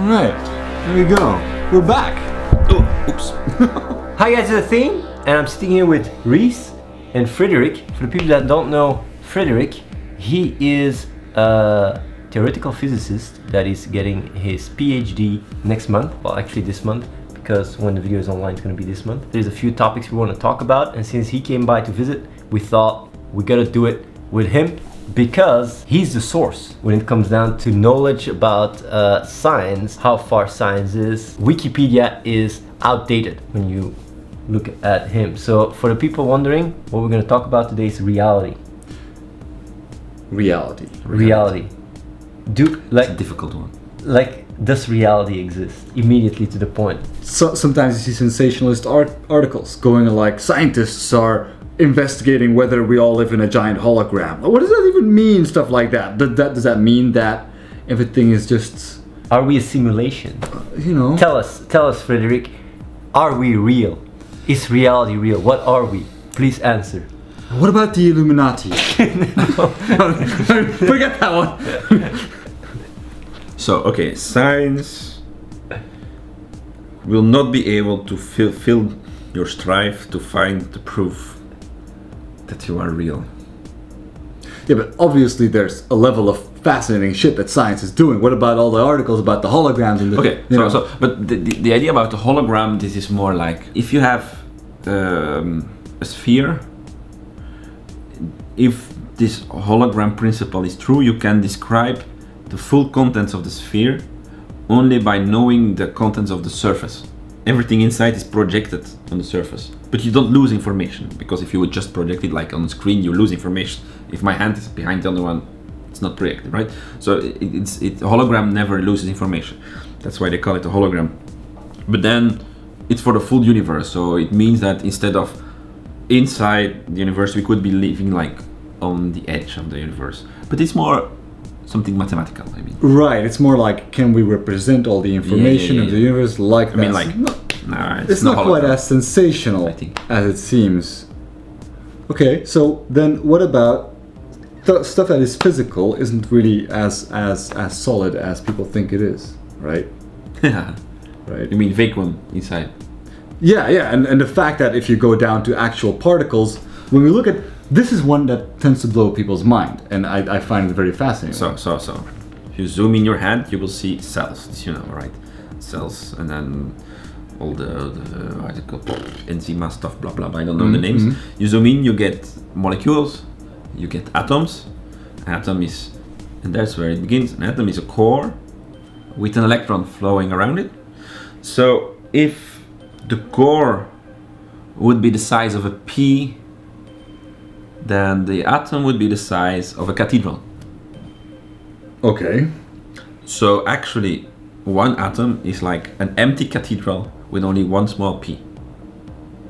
Alright, there we go. We're back. Oh, oops. Hi guys, it's Athene, and I'm sitting here with Reese and Frederik. For the people that don't know Frederik, he is a theoretical physicist that is getting his PhD next month. Well, actually this month, because when the video is online, it's going to be this month. There's a few topics we want to talk about, and since he came by to visit, we thought we gotta do it with him because he's the source when it comes down to knowledge about science, how far science is. Wikipedia is outdated when you look at him. So for the people wondering, what we're going to talk about today is reality. Reality. It's a difficult one. Like, does reality exist? Immediately to the point. So, sometimes you see sensationalist articles going like, scientists are investigating whether we all live in a giant hologram. What does that even mean? Stuff like that. Does that mean that everything is just... Are we a simulation? You know... Tell us, Frederik. Are we real? Is reality real? What are we? Please answer. What about the Illuminati? Forget that one. So, okay, science will not be able to fulfill your strive to find the proof that you are real. Yeah, but obviously there's a level of fascinating shit that science is doing. What about all the articles about the holograms and the... Okay, but the idea about the hologram, this is more like, if you have a sphere, if this hologram principle is true, you can describe the full contents of the sphere only by knowing the contents of the surface. Everything inside is projected on the surface, but you don't lose information, because if you would just project it like on the screen, you lose information. If my hand is behind the other one, it's not projected, right? So hologram never loses information. That's why they call it a hologram. But then it's for the full universe, so it means that instead of inside the universe, we could be living like on the edge of the universe. But it's more something mathematical, I mean. Right, it's more like, can we represent all the information of the universe like that? I mean, like, it's not quite as sensational as it seems. Okay, so then what about stuff that is physical isn't really as solid as people think it is, right? Yeah. Right. You mean vacuum inside? Yeah, and the fact that if you go down to actual particles, when we look at, this is one that tends to blow people's mind, and I find it very fascinating. So, if you zoom in your hand, you will see cells, you know, right? Cells, and then all the what's it called, enzyme stuff, blah blah blah, I don't know the names. You zoom in, you get molecules, you get atoms. An atom is, and that's where it begins. An atom is a core with an electron flowing around it. So if the core would be the size of a pea, then the atom would be the size of a cathedral. Okay. So actually, one atom is like an empty cathedral with only one small pea.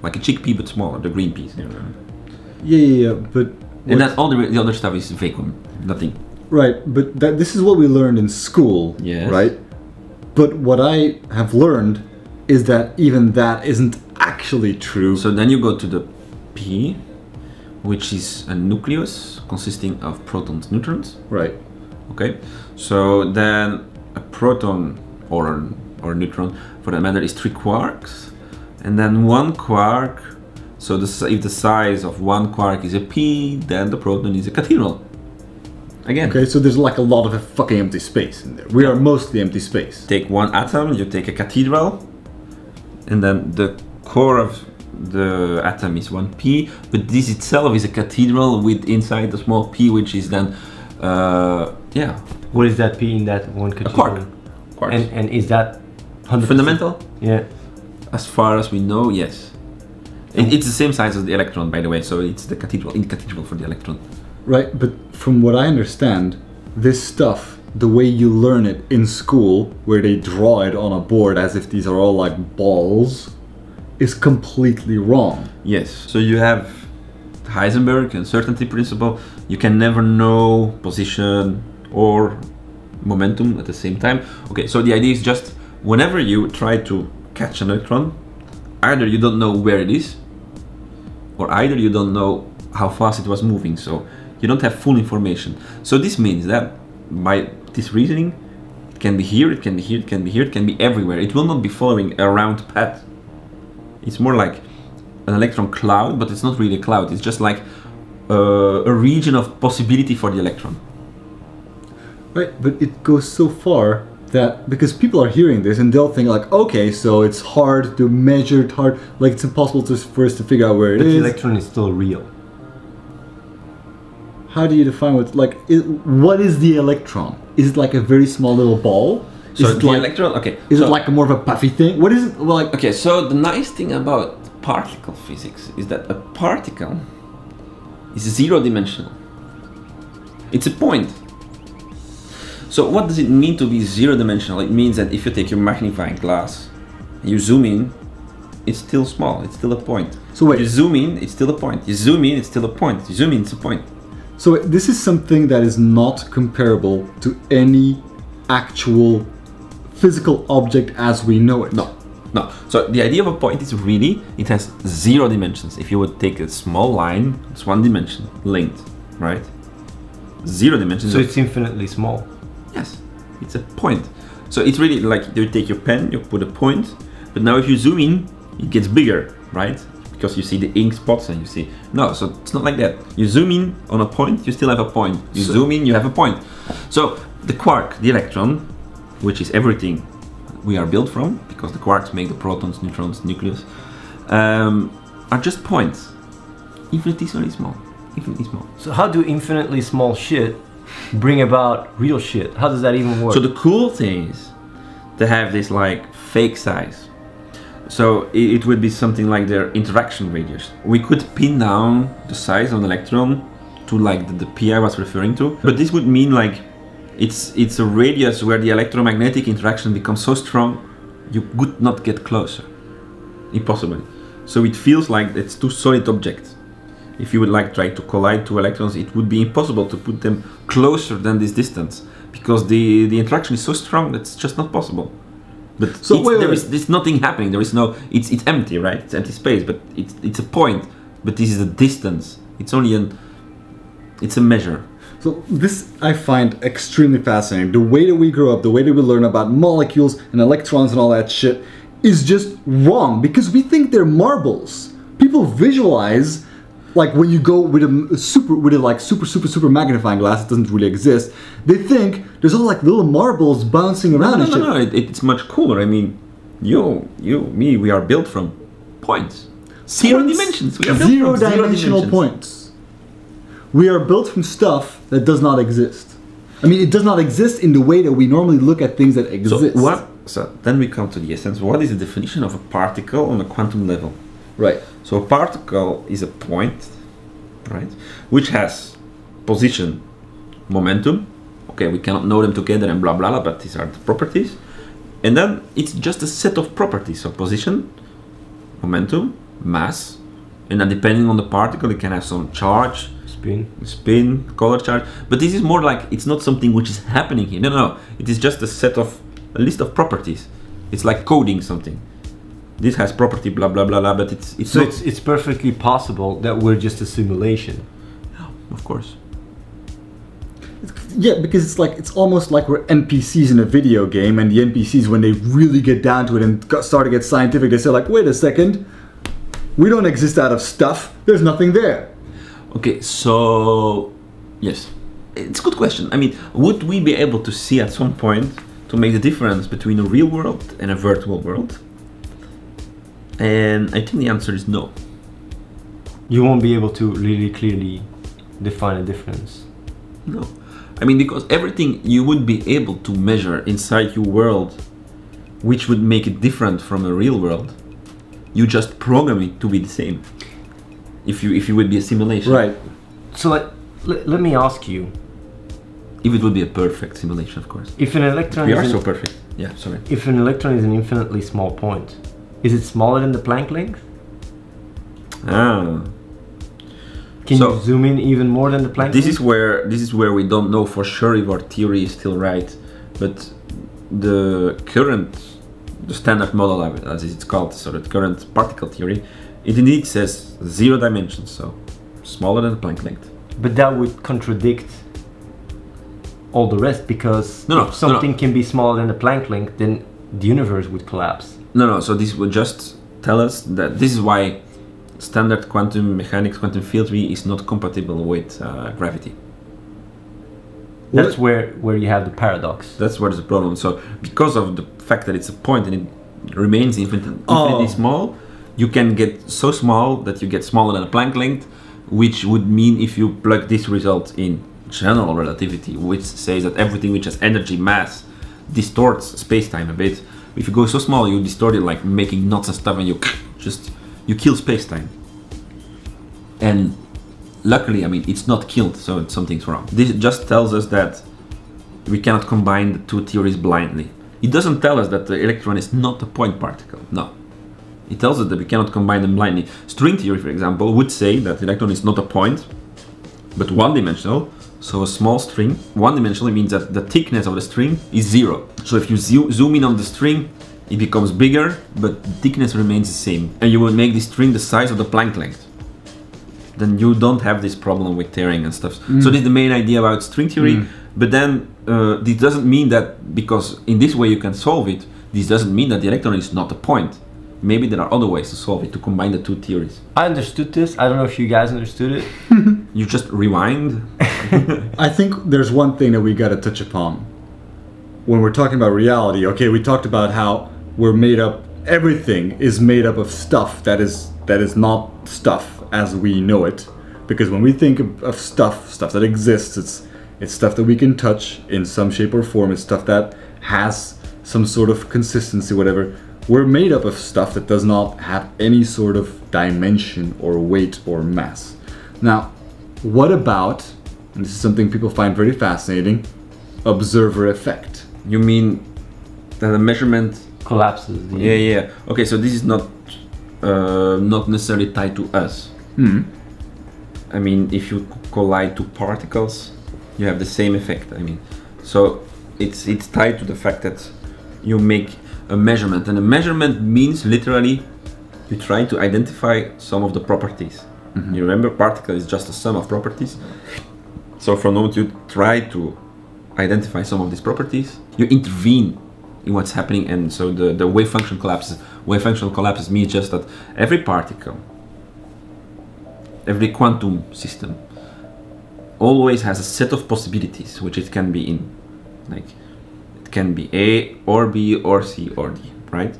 Like a chickpea, but smaller, the green peas. You know? Yeah, but... And then all the other stuff is vacuum, nothing. Right, but this is what we learned in school, yes. Right? But what I have learned is that even that isn't actually true. So then you go to the P, which is a nucleus consisting of protons, neutrons. Right. Okay. So then a proton or a neutron, for that matter, is 3 quarks, and then 1 quark. So if the size of 1 quark is a P, then the proton is a cathedral. Again. Okay, so there's like a lot of fucking empty space in there. We are mostly empty space. Take one atom, you take a cathedral, and then the core of the atom is 1 P, but this itself is a cathedral with inside the small P, which is then, yeah. What is that P in that one cathedral? A quark. And is that 100% fundamental? Yeah. As far as we know, yes. It's the same size as the electron, by the way, so it's the cathedral, in cathedral for the electron. Right, but from what I understand, this stuff, the way you learn it in school, where they draw it on a board as if these are all like balls, is completely wrong. Yes, so you have Heisenberg uncertainty principle. You can never know position or momentum at the same time. Okay, so the idea is just whenever you try to catch an electron, either you don't know where it is, or either you don't know how fast it was moving, so you don't have full information. So this means that by this reasoning, it can be here, it can be here, it can be here, it can be everywhere. It will not be following a round path. It's more like an electron cloud, but it's not really a cloud. It's just like a region of possibility for the electron. Right, but it goes so far that, because people are hearing this and they'll think like, okay, so it's hard to measure, it's hard, like it's impossible for us to figure out where it is. But the electron is still real. How do you define what is the electron? Is it like a very small little ball? So is it the like, electron, okay. Is it like more of a puffy thing? What is it like? Okay, so the nice thing about particle physics is that a particle is zero-dimensional. It's a point. So what does it mean to be zero-dimensional? It means that if you take your magnifying glass, you zoom in, it's still small, it's still a point. So wait, you zoom in, it's still a point. You zoom in, it's still a point. You zoom in, it's a point. So this is something that is not comparable to any actual physical object as we know it. No. So the idea of a point is really, it has zero dimensions. If you would take a small line, it's one dimension, length, right? Zero dimensions. So it's infinitely small. Yes, it's a point. So it's really like you take your pen, you put a point, but now if you zoom in, it gets bigger, right? Because you see the ink spots and you see, no, so it's not like that. You zoom in on a point, you still have a point. You zoom in, you have a point. So the quark, the electron, which is everything we are built from, because the quarks make the protons, neutrons, nucleus, are just points. Infinitesimally small, infinitely small. So how do infinitely small shit bring about real shit? How does that even work? So the cool thing is to have this like fake size. So it would be something like their interaction radius. We could pin down the size of an electron to like the pi I was referring to, but this would mean like it's a radius where the electromagnetic interaction becomes so strong you could not get closer. Impossible. So it feels like it's two solid objects. If you would like try to collide two electrons, it would be impossible to put them closer than this distance because the interaction is so strong that it's just not possible. But so there's nothing happening. There is no. It's empty, right? It's empty space, but it's a point. But this is a distance. It's only it's a measure. So this I find extremely fascinating. The way that we grow up, the way that we learn about molecules and electrons and all that shit is just wrong because we think they're marbles. People visualize like when you go with a super magnifying glass, it doesn't really exist. They think there's all like little marbles bouncing around and shit. No, it's much cooler. I mean, me, we are built from points. Zero dimensions. We are built zero from dimensional points. We are built from stuff that does not exist. I mean, it does not exist in the way that we normally look at things that exist. So then we come to the essence. What is the definition of a particle on a quantum level? Right. So a particle is a point, right, which has position, momentum. Okay, we cannot know them together and blah blah blah, but these are the properties. And then it's just a set of properties. So position, momentum, mass, and then depending on the particle, it can have some charge, spin, color charge. But this is more like it's not something which is happening here. No. It is just a list of properties. It's like coding something. This has property blah blah blah blah, but it's perfectly possible that we're just a simulation. Yeah, of course. Yeah, because it's almost like we're NPCs in a video game, and the NPCs, when they really get down to it and start to get scientific, they say like, wait a second, we don't exist out of stuff. There's nothing there. Okay, so yes, it's a good question. I mean, would we be able to see at some point to make the difference between a real world and a virtual world? And I think the answer is no. You won't be able to really clearly define a difference. No. I mean, because everything you would be able to measure inside your world, which would make it different from a real world, you just program it to be the same. If you would be a simulation. Right. So let me ask you. If it would be a perfect simulation, of course. If an electron is so perfect. Yeah, sorry. If an electron is an infinitely small point, is it smaller than the Planck length? Ah. Can you zoom in even more than the Planck length? This is where we don't know for sure if our theory is still right, but the standard model, as it's called, so the current particle theory, it indeed says 0 dimensions, so smaller than the Planck length. But that would contradict all the rest, because if something can be smaller than the Planck length, then the universe would collapse. No, so this would just tell us that this is why standard quantum mechanics, quantum field theory is not compatible with gravity. That's where you have the paradox. That's where the problem. So because of the fact that it's a point and it remains infinitely small, you can get so small that you get smaller than a Planck length, which would mean if you plug this result in general relativity, which says that everything which has energy, mass, distorts space-time a bit. If you go so small, you distort it, like making knots and stuff, and you kill space-time. And luckily, I mean, it's not killed, so something's wrong. This just tells us that we cannot combine the two theories blindly. It doesn't tell us that the electron is not a point particle. No. It tells us that we cannot combine them blindly. String theory, for example, would say that the electron is not a point, but one-dimensional. So a small string, one-dimensional, means that the thickness of the string is 0. So if you zoom in on the string, it becomes bigger, but the thickness remains the same. And you will make the string the size of the Planck length. Then you don't have this problem with tearing and stuff. So this is the main idea about string theory. But then this doesn't mean that, because in this way you can solve it, this doesn't mean that the electron is not a point. Maybe there are other ways to solve it, to combine the two theories. I understood this. I don't know if you guys understood it. You just rewind. I think there's one thing that we got to touch upon when we're talking about reality. Okay, we talked about how we're made up, everything is made up of stuff that is not stuff as we know it. Because when we think of stuff that exists, it's stuff that we can touch in some shape or form. It's stuff that has some sort of consistency, whatever. We're made up of stuff that does not have any sort of dimension or weight or mass. Now, what about, and this is something people find very fascinating, observer effect? You mean that a measurement collapses? Yeah. Okay, so this is not necessarily tied to us. I mean, if you collide two particles, you have the same effect. I mean, so it's tied to the fact that you make a measurement, and a measurement means literally you try to identify some of the properties. You remember, particle is just a sum of properties. So from the moment you try to identify some of these properties, you intervene in what's happening, and so the wave function collapses. Wave function collapses means just that every particle, every quantum system always has a set of possibilities which it can be in. Like, it can be A or B or C or D, right?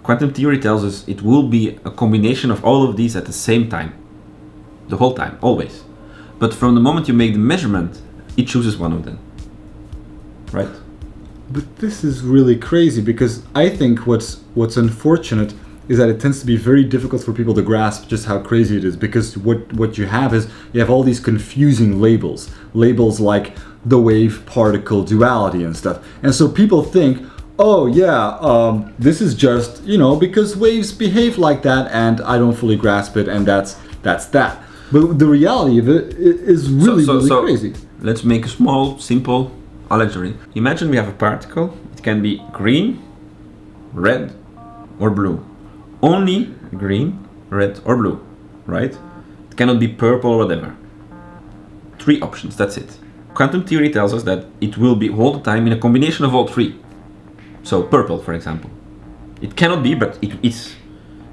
Quantum theory tells us it will be a combination of all of these at the same time. The whole time, always. But from the moment you make the measurement, it chooses one of them. Right? But this is really crazy, because I think what's unfortunate is that it tends to be very difficult for people to grasp just how crazy it is, because what you have is you have all these confusing labels. Labels like the wave-particle duality and stuff. And so people think, oh yeah, this is just, because waves behave like that and I don't fully grasp it, and that's that. But the reality of it is really crazy. Let's make a small, simple allegory. Imagine we have a particle. It can be green, red, or blue. Only green, red, or blue, right? It cannot be purple or whatever. 3 options, that's it. Quantum theory tells us that it will be all the time in a combination of all 3. So purple, for example. It cannot be, but it is.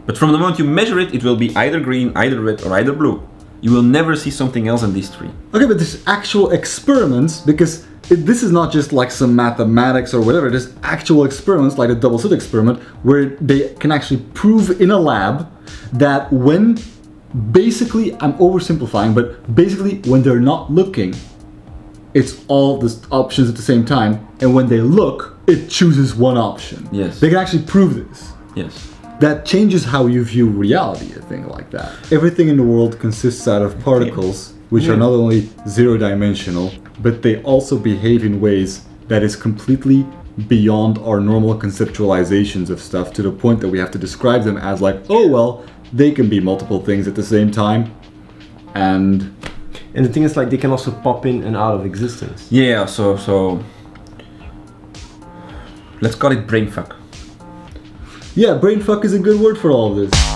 But from the moment you measure it, it will be either green, either red, or either blue. You will never see something else than these 3. Okay, but there's actual experiments, because this is not just like some mathematics or whatever. There's actual experiments, like the double-slit experiment, where they can actually prove in a lab that when, basically, I'm oversimplifying, but basically when they're not looking, it's all the options at the same time, and when they look, it chooses one option. Yes. They can actually prove this. Yes. That changes how you view reality, a thing like that. Everything in the world consists out of particles, which are not only zero-dimensional, but they also behave in ways that is completely beyond our normal conceptualizations of stuff, to the point that we have to describe them as like, oh well, they can be multiple things at the same time. And the thing is, like, they can also pop in and out of existence. Yeah, so let's call it brain fuck. Yeah, brain fuck is a good word for all of this.